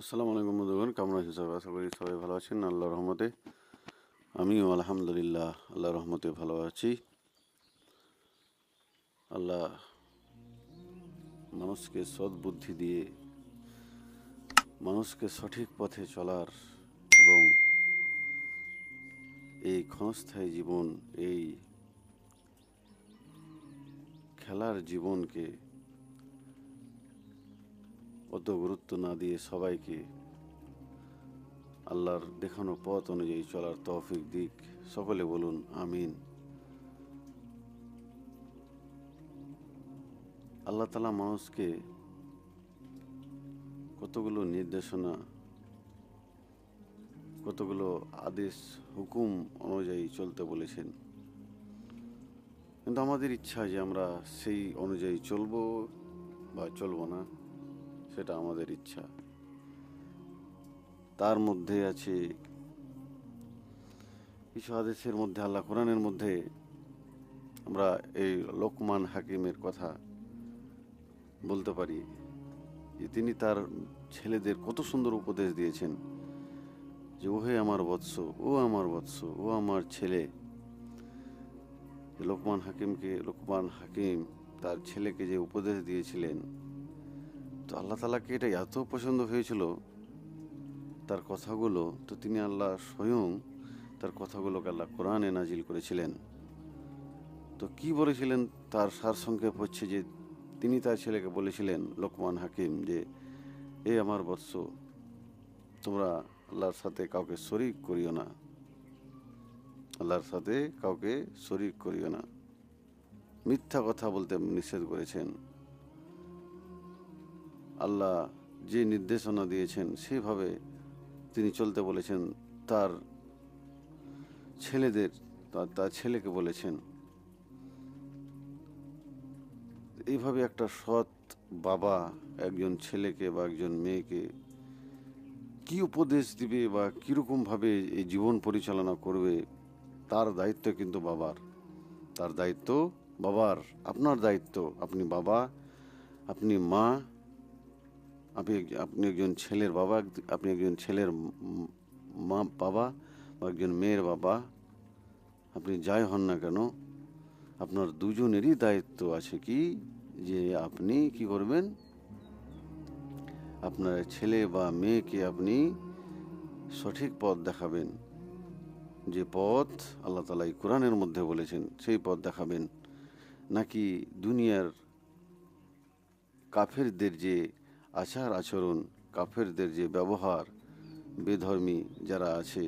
আসসালামু আলাইকুম বন্ধুগণ, কেমন আছেন সবাই? আশা করি সবাই ভালো আছেন আল্লাহর রহমতে। আমিও আলহামদুলিল্লাহ আল্লাহর রহমতে ভালো আছি। আল্লাহ মানুষকে সদ্বুদ্ধি দিয়ে মানুষকে সঠিক পথে চলার এবং এই ক্ষণস্থায়ী জীবন, এই খেলার জীবনকে অত গুরুত্ব না দিয়ে সবাইকে আল্লাহর দেখানো পথ অনুযায়ী চলার তৌফিক দিক। সকলে বলুন আমিন। আল্লাহ তাআলা মানুষকে কতগুলো নির্দেশনা, কতগুলো আদেশ হুকুম অনুযায়ী চলতে বলেছেন, কিন্তু আমাদের ইচ্ছা যে আমরা সেই অনুযায়ী চলবো বা চলবো না, সেটা আমাদের ইচ্ছা। তার মধ্যে আছে কিছু আদেশের মধ্যে, আল্লাহ কোরআনের মধ্যে আমরা এই লোকমান হাকিমের কথা বলতে পারি যে তিনি তার ছেলেদের কত সুন্দর উপদেশ দিয়েছেন যে ওহে আমার বৎস, ও আমার বৎস, ও আমার ছেলে। লোকমান হাকিম তার ছেলেকে যে উপদেশ দিয়েছিলেন, তো আল্লাহ তাআলাকে এটা এত পছন্দ হয়েছিল তার কথাগুলো, তো তিনি আল্লাহ স্বয়ং তার কথাগুলোকে আল্লাহ কোরআনে নাজিল করেছিলেন। তো কি বলেছিলেন তার সারসংক্ষেপ হচ্ছে যে তিনি তার ছেলেকে বলেছিলেন, লোকমান হাকিম, যে এ আমার বৎস, তোমরা আল্লাহর সাথে কাউকে শরীক করিও না, আল্লাহর সাথে কাউকে শরীক করিও না। মিথ্যা কথা বলতে নিষেধ করেছেন। আল্লাহ যে নির্দেশনা দিয়েছেন সেভাবে তিনি চলতে বলেছেন। তার ছেলেদের, তার ছেলেকে বলেছেন। এইভাবে একটা সৎ বাবা একজন ছেলেকে বা একজন মেয়েকে কি উপদেশ দিবে বা কীরকমভাবে এই জীবন পরিচালনা করবে, তার দায়িত্ব কিন্তু বাবার। তার দায়িত্ব বাবার, আপনার দায়িত্ব। আপনি বাবা, আপনি মা, আপনি একজন ছেলের বাবা, আপনি একজন ছেলের মা বাবা বা একজন মেয়ের বাবা। আপনি যাই হন না কেন, আপনার দুজনেরই দায়িত্ব আছে কি যে আপনি কি করবেন, আপনার ছেলে বা মেয়েকে আপনি সঠিক পথ দেখাবেন। যে পথ আল্লাহ তাআলা এই কোরআনের মধ্যে বলেছেন সেই পথ দেখাবেন, নাকি দুনিয়ার কাফেরদের যে আচার আচরণ, কাফেরদের যে ব্যবহার, বেধর্মী যারা আছে,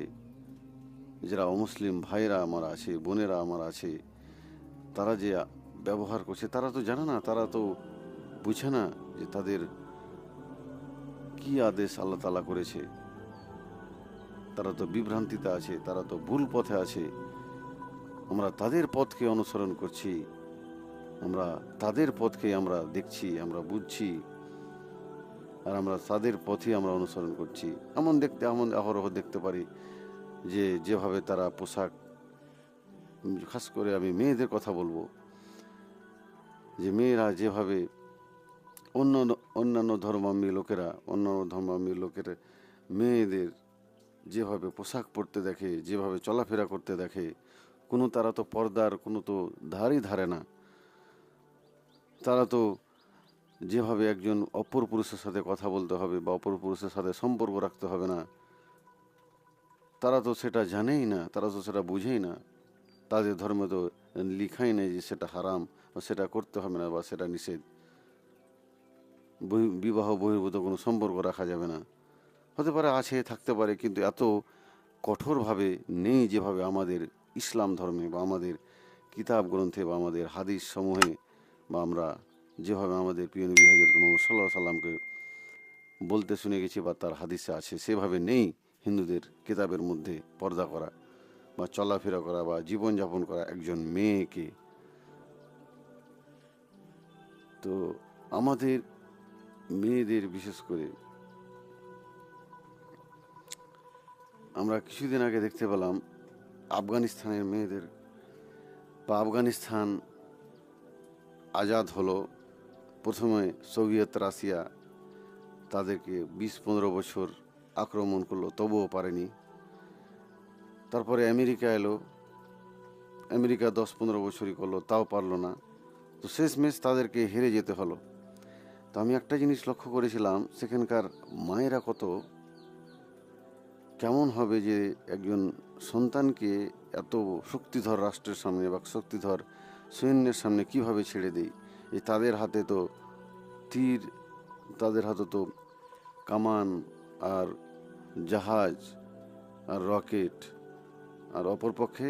যারা অমুসলিম ভাইরা আমার আছে, বোনেরা আমার আছে, তারা যে ব্যবহার করছে, তারা তো জানে না, তারা তো বুঝে না যে তাদের কি আদেশ আল্লাহ তাআলা করেছে। তারা তো বিভ্রান্তিতে আছে, তারা তো ভুল পথে আছে। আমরা তাদের পথকে অনুসরণ করছি, আমরা তাদের পথকে আমরা দেখছি, আমরা বুঝছি, আর আমরা তাদের পথে আমরা অনুসরণ করছি। এমন অহরহ দেখতে পারি যে যেভাবে তারা পোশাক, খাস করে আমি মেয়েদের কথা বলবো, যে মেয়েরা যেভাবে অন্য অন্যান্য ধর্মাবলম্বী লোকের মেয়েদের যেভাবে পোশাক পরতে দেখে, যেভাবে চলাফেরা করতে দেখে, তারা তো পর্দার কোনো তো ধারই ধারে না। তারা তো যেভাবে একজন অপর পুরুষের সাথে কথা বলতে হবে বা অপর পুরুষের সাথে সম্পর্ক রাখতে হবে না, তারা তো সেটা জানেই না, তারা তো সেটা বুঝেই না। তাদের ধর্মে তো লিখাই নেই যে সেটা হারাম বা সেটা করতে হবে না বা সেটা নিষেধ। বিবাহ বহির্ভূত কোনো সম্পর্ক রাখা যাবে না। হতে পারে আছে, থাকতে পারে, কিন্তু এত কঠোরভাবে নেই যেভাবে আমাদের ইসলাম ধর্মে বা আমাদের কিতাব গ্রন্থে বা আমাদের হাদিস সমূহে, বা আমরা যেভাবে আমাদের প্রিয় নবী হযরত মুহাম্মদ সাল্লাল্লাহু আলাইহি সাল্লামকে বলতে শুনে গেছি বা তার হাদিসে আছে, সেভাবে নেই হিন্দুদের কিতাবের মধ্যে পর্দা করা বা চলাফেরা করা বা জীবনযাপন করা একজন মেয়েকে। তো আমাদের মেয়েদের বিশেষ করে আমরা কিছুদিন আগে দেখতে পেলাম আফগানিস্তানের মেয়েদের, বা আফগানিস্তান আজাদ হলো, প্রথমে সোভিয়েত রাশিয়া তাদেরকে 20-15 বছর আক্রমণ করলো, তবুও পারেনি। তারপরে আমেরিকা এলো, আমেরিকা 10-15 বছরই করলো, তাও পারলো না। তো শেষমেশ তাদেরকে হেরে যেতে হলো। তো আমি একটা জিনিস লক্ষ্য করেছিলাম, সেখানকার মায়েরা কত কেমন হবে যে একজন সন্তানকে এত শক্তিধর রাষ্ট্রের সামনে বা শক্তিধর সৈন্যের সামনে কিভাবে ছেড়ে দেয়। এই তাদের হাতে তো তীর, তাদের হাতে তো কামান আর জাহাজ আর রকেট, আর অপরপক্ষে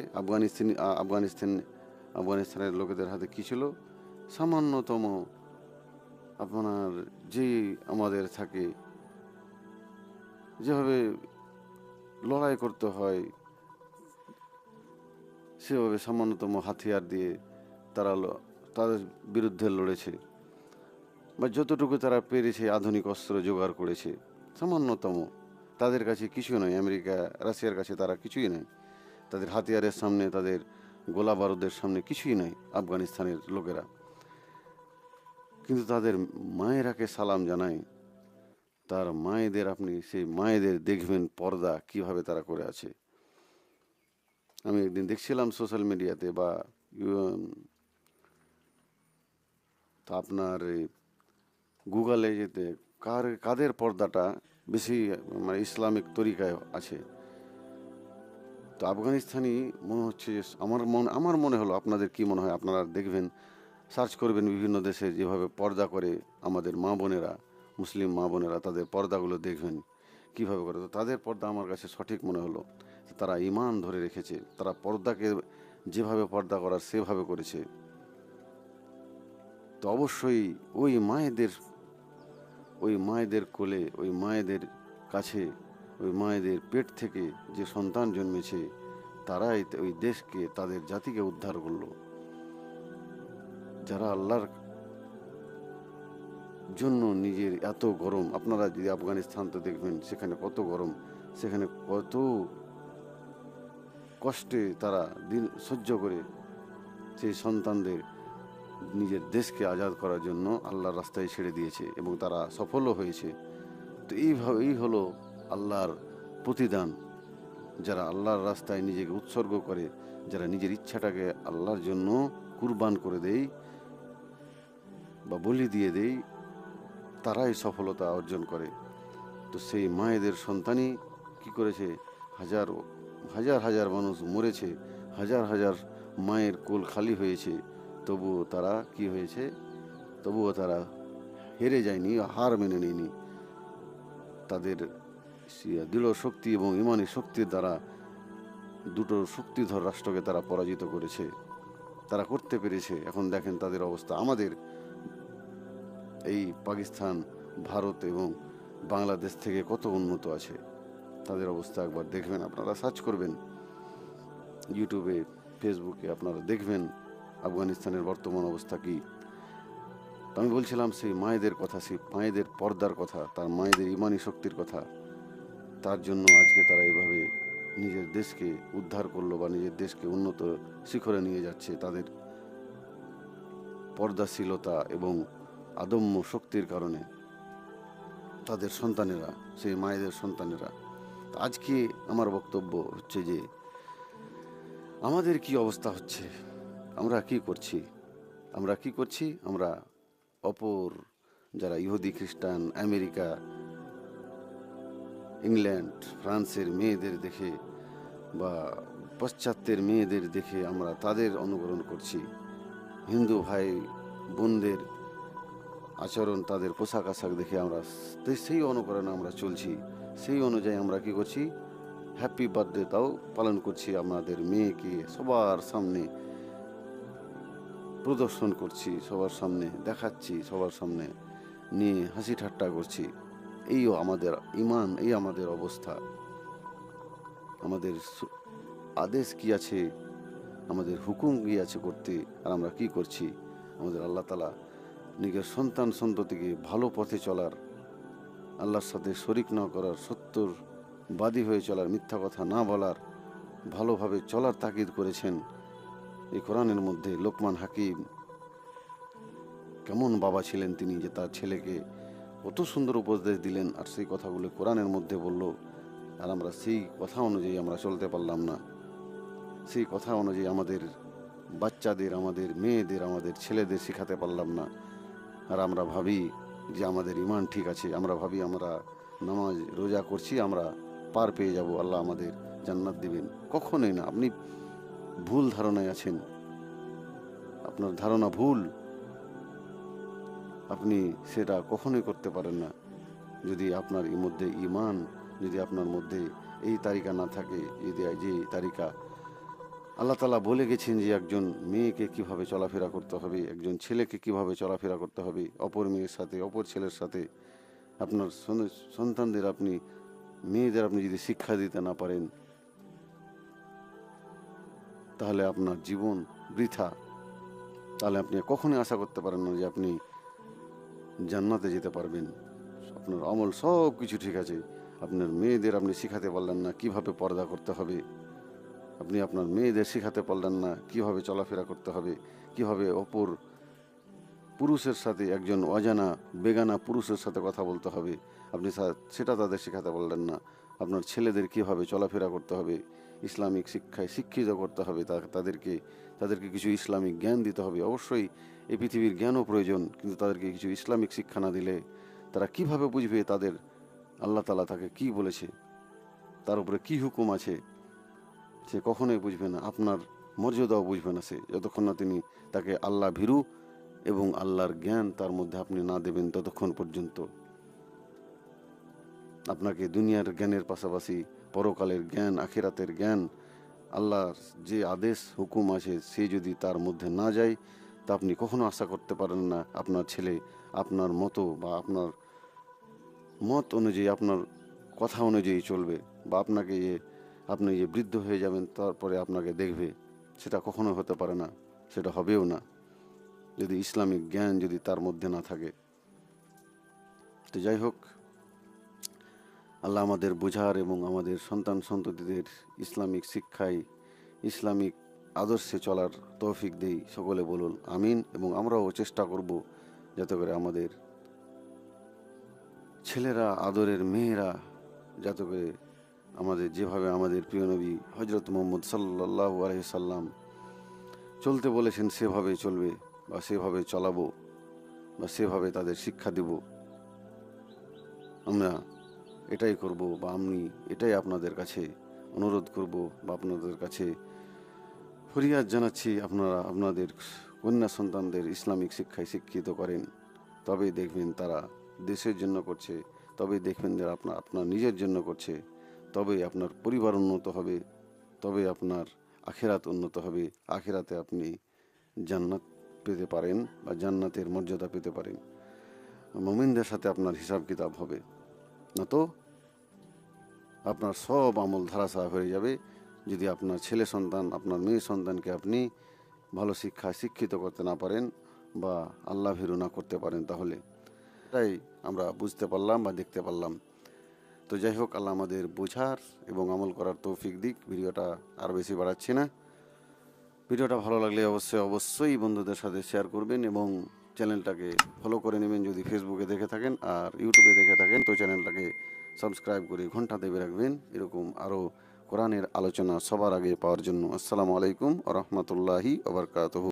আফগানিস্তানের লোকেদের হাতে কী ছিল? সামান্যতম আপনার যে আমাদের থাকে, যেভাবে লড়াই করতে হয় সেভাবে সামান্যতম হাতিয়ার দিয়ে তারা তাদের বিরুদ্ধে লড়েছে, বা যতটুকু তারা পেরেছে আধুনিক অস্ত্র জোগাড় করেছে সামান্যতম। তাদের কাছে কিছু নয়, আমেরিকা রাশিয়ার কাছে তারা কিছুই নয়, তাদের হাতিয়ারের সামনে, তাদের গোলা বারুদের সামনে কিছুই নয় আফগানিস্তানের লোকেরা। কিন্তু তাদের মায়েরাকে সালাম জানায়। তার মায়েদের, আপনি সেই মায়েদের দেখবেন পর্দা কিভাবে তারা করে আছে। আমি একদিন দেখছিলাম সোশ্যাল মিডিয়াতে বা তা আপনার গুগলে যেতে, কাদের পর্দাটা বেশি মানে ইসলামিক তরিকায় আছে। তো আফগানিস্তানি মনে হচ্ছে যে আমার মনে হলো, আপনাদের কি মনে হয়? আপনারা দেখবেন, সার্চ করবেন বিভিন্ন দেশে যেভাবে পর্দা করে আমাদের মা বোনেরা, মুসলিম মা বোনেরা, তাদের পর্দাগুলো দেখবেন কিভাবে করে। তো তাদের পর্দা আমার কাছে সঠিক মনে হলো। তারা ঈমান ধরে রেখেছে, তারা পর্দাকে যেভাবে পর্দা করার সেভাবে করেছে। তো অবশ্যই ওই মায়েদের কোলে, ওই মায়েদের কাছে, ওই মায়েদের পেট থেকে যে সন্তান জন্মেছে, তারাই ওই দেশকে, তাদের জাতিকে উদ্ধার করলো। যারা আল্লাহর জন্য নিজের এত গরম, আপনারা যদি আফগানিস্তান তো দেখবেন সেখানে কত গরম, সেখানে কত কষ্টে তারা দিন সহ্য করে সেই সন্তানদের নিজের দেশকে আজাদ করার জন্য আল্লাহর রাস্তায় ছেড়ে দিয়েছে, এবং তারা সফলও হয়েছে। তো এই হলো আল্লাহর প্রতিদান। যারা আল্লাহর রাস্তায় নিজেকে উৎসর্গ করে, যারা নিজের ইচ্ছাটাকে আল্লাহর জন্য কুরবান করে দেয় বা বলি দিয়ে দেয়, তারাই সফলতা অর্জন করে। তো সেই মায়েদের সন্তানই কি করেছে? হাজার হাজার হাজার মানুষ মরেছে, হাজার হাজার মায়ের কোল খালি হয়েছে, তবুও তারা কি হয়েছে? তবুও তারা হেরে যায়নি, হার মেনে নেয়নি। তাদের দৃঢ় শক্তি এবং ইমানি শক্তির দ্বারা দুটো শক্তিধর রাষ্ট্রকে তারা পরাজিত করেছে, তারা করতে পেরেছে। এখন দেখেন তাদের অবস্থা। আমাদের এই পাকিস্তান, ভারত এবং বাংলাদেশ থেকে কত উন্নত আছে, তাদের অবস্থা একবার দেখবেন। আপনারা সার্চ করবেন ইউটিউবে, ফেসবুকে, আপনারা দেখবেন আফগানিস্তানের বর্তমান অবস্থা কি। আমি বলছিলাম সেই মায়েদের কথা, সেই মায়েদের পর্দার কথা, তার মায়েদের ইমানি শক্তির কথা। তার জন্য আজকে তারা এভাবে নিজের দেশকে উদ্ধার করলো বা নিজের দেশকে উন্নত শিখরে নিয়ে যাচ্ছে, তাদের পর্দাশীলতা এবং আদম্য শক্তির কারণে। তাদের সন্তানেরা, সেই মায়েদের সন্তানেরা। আজকে আমার বক্তব্য হচ্ছে যে আমাদের কি অবস্থা হচ্ছে, আমরা কি করছি। আমরা অপর যারা ইহুদি, খ্রিস্টান, আমেরিকা, ইংল্যান্ড, ফ্রান্সের মেয়েদের দেখে বা পাশ্চাত্যের মেয়েদের দেখে আমরা তাদের অনুকরণ করছি। হিন্দু ভাই বোনদের আচরণ, তাদের পোশাক আশাক দেখে আমরা সেই অনুকরণে আমরা চলছি। সেই অনুযায়ী আমরা কি করছি? হ্যাপি বার্থডে তাও পালন করছি, আমাদের মেয়েকে সবার সামনে প্রদর্শন করছি, সবার সামনে দেখাচ্ছি, সবার সামনে নিয়ে হাসি ঠাট্টা করছি। এইও আমাদের ইমান, এই আমাদের অবস্থা। আমাদের আদেশ কি আছে, আমাদের হুকুম কি আছে করতে, আর আমরা কি করছি? আমাদের আল্লাহ তাআলা নিজের সন্তান সন্ততিকে ভালো পথে চলার, আল্লাহর সাথে শরিক না করার, সত্যর বাদী হয়ে চলার, মিথ্যা কথা না বলার, ভালোভাবে চলার তাকিদ করেছেন এই কোরআনের মধ্যে। লোকমান হাকিম কেমন বাবা ছিলেন তিনি, যে তার ছেলেকে কত সুন্দর উপদেশ দিলেন, আর সেই কথাগুলো কোরআনের মধ্যে বলল, আর আমরা সেই কথা অনুযায়ী আমরা চলতে পারলাম না। সেই কথা অনুযায়ী আমাদের বাচ্চাদের, আমাদের মেয়েদের, আমাদের ছেলেদের শেখাতে পারলাম না। আর আমরা ভাবি যে আমাদের ইমান ঠিক আছে, আমরা ভাবি আমরা নামাজ রোজা করছি, আমরা পার পেয়ে যাব, আল্লাহ আমাদের জান্নাত দিবেন। কখনোই না। আপনি ভুল ধারণায় আছেন, আপনার ধারণা ভুল। আপনি সেটা কখনোই করতে পারেন না যদি আপনার মধ্যে ইমান, যদি আপনার মধ্যে এই তালিকা না থাকে, যে তালিকা আল্লাহ তাআলা বলে গেছেন যে একজন মেয়েকে কিভাবে চলাফেরা করতে হবে, একজন ছেলেকে কিভাবে চলাফেরা করতে হবে, অপর মেয়ের সাথে, অপর ছেলের সাথে। আপনার সন্তানদের, আপনি মেয়েদের আপনি যদি শিক্ষা দিতে না পারেন, তাহলে আপনার জীবন বৃথা। তাহলে আপনি কখনোই আশা করতে পারেন না যে আপনি জান্নাতে যেতে পারবেন। আপনার আমল সব কিছু ঠিক আছে, আপনার মেয়েদের আপনি শিখাতে পারলেন না কিভাবে পর্দা করতে হবে, আপনি আপনার মেয়েদের শিখাতে পারলেন না কিভাবে চলাফেরা করতে হবে, কিভাবে অপর পুরুষের সাথে, একজন অজানা বেগানা পুরুষের সাথে কথা বলতে হবে, আপনি সেটা তাদের শেখাতে পারলেন না। আপনার ছেলেদের কিভাবে চলাফেরা করতে হবে, ইসলামিক শিক্ষায় শিক্ষিত করতে হবে, তাদেরকে কিছু ইসলামিক জ্ঞান দিতে হবে। অবশ্যই এই পৃথিবীর জ্ঞানও প্রয়োজন, কিন্তু তাদেরকে কিছু ইসলামিক শিক্ষা না দিলে তারা কিভাবে বুঝবে তাদের আল্লাহ তাআলা তাকে কি বলেছে, তার উপরে কি হুকুম আছে। সে কখনোই বুঝবে না, আপনার মর্যাদাও বুঝবে না সে, যতক্ষণ না তিনি তাকে আল্লাহ ভীরু এবং আল্লাহর জ্ঞান তার মধ্যে আপনি না দেবেন ততক্ষণ পর্যন্ত। আপনাকে দুনিয়ার জ্ঞানের পাশাপাশি পরকালের জ্ঞান, আখিরাতের জ্ঞান, আল্লাহর যে আদেশ হুকুম আছে সে যদি তার মধ্যে না যায়, তা আপনি কখনো আশা করতে পারেন না আপনার ছেলে আপনার মতো বা আপনার মত অনুযায়ী, আপনার কথা অনুযায়ী চলবে, বা আপনি যে বৃদ্ধ হয়ে যাবেন তারপরে আপনাকে দেখবে। সেটা কখনো হতে পারে না, সেটা হবেও না যদি ইসলামিক জ্ঞান যদি তার মধ্যে না থাকে। তো যাই হোক, আল্লাহ আমাদের বোঝার এবং আমাদের সন্তান সন্ততিদের ইসলামিক শিক্ষায়, ইসলামিক আদর্শে চলার তৌফিক দেই। সকলে বলুন আমিন। এবং আমরাও চেষ্টা করব যাতে করে আমাদের ছেলেরা, আদরের মেয়েরা, যাতে করে আমাদের যেভাবে আমাদের প্রিয় নবী হজরত মুহাম্মদ সাল্লাল্লাহু আলাইহি সাল্লাম চলতে বলেছেন সেভাবে চলবে, বা সেভাবে চলাবো, বা সেভাবে তাদের শিক্ষা দেব। আমরা এটাই করব, বা আমি এটাই আপনাদের কাছে অনুরোধ করব, বা আপনাদের কাছে ফরিয়াদ জানাচ্ছি। আপনারা আপনাদের কন্যা সন্তানদের ইসলামিক শিক্ষায় শিক্ষিত করেন, তবেই দেখবেন তারা দেশের জন্য করছে, তবেই দেখবেন যে আপনার নিজের জন্য করছে, তবেই আপনার পরিবার উন্নত হবে, তবে আপনার আখিরাত উন্নত হবে। আখিরাতে আপনি জান্নাত পেতে পারেন, বা জান্নাতের মর্যাদা পেতে পারেন। মুমিনদের সাথে আপনার হিসাব কিতাব হবে না, তো আপনার সব আমল ধারাসার হয়ে যাবে যদি আপনার ছেলে সন্তান, আপনার মেয়ে সন্তানকে আপনি ভালো শিক্ষিত করতে না পারেন, বা আল্লাহ ভীরু না করতে পারেন। তাহলে তাই আমরা বুঝতে পারলাম বা দেখতে পারলাম। তো যাই হোক, আল্লাহ আমাদের বোঝার এবং আমল করার তৌফিক দিক। ভিডিওটা আর বেশি বাড়াচ্ছি না। ভিডিওটা ভালো লাগলে অবশ্যই বন্ধুদের সাথে শেয়ার করবেন, এবং চ্যানেলটাকে ফলো করে নেবেন যদি ফেসবুকে দেখে থাকেন, আর ইউটিউবে দেখে থাকেন তো চ্যানেলটাকে সাবস্ক্রাইব করে ঘন্টা দেবে রাখবেন, এরকম আরও কোরআনের আলোচনা সবার আগে পাওয়ার জন্য। আসসালামু আলাইকুম ওয়া রাহমাতুল্লাহি ওয়া বারাকাতুহু।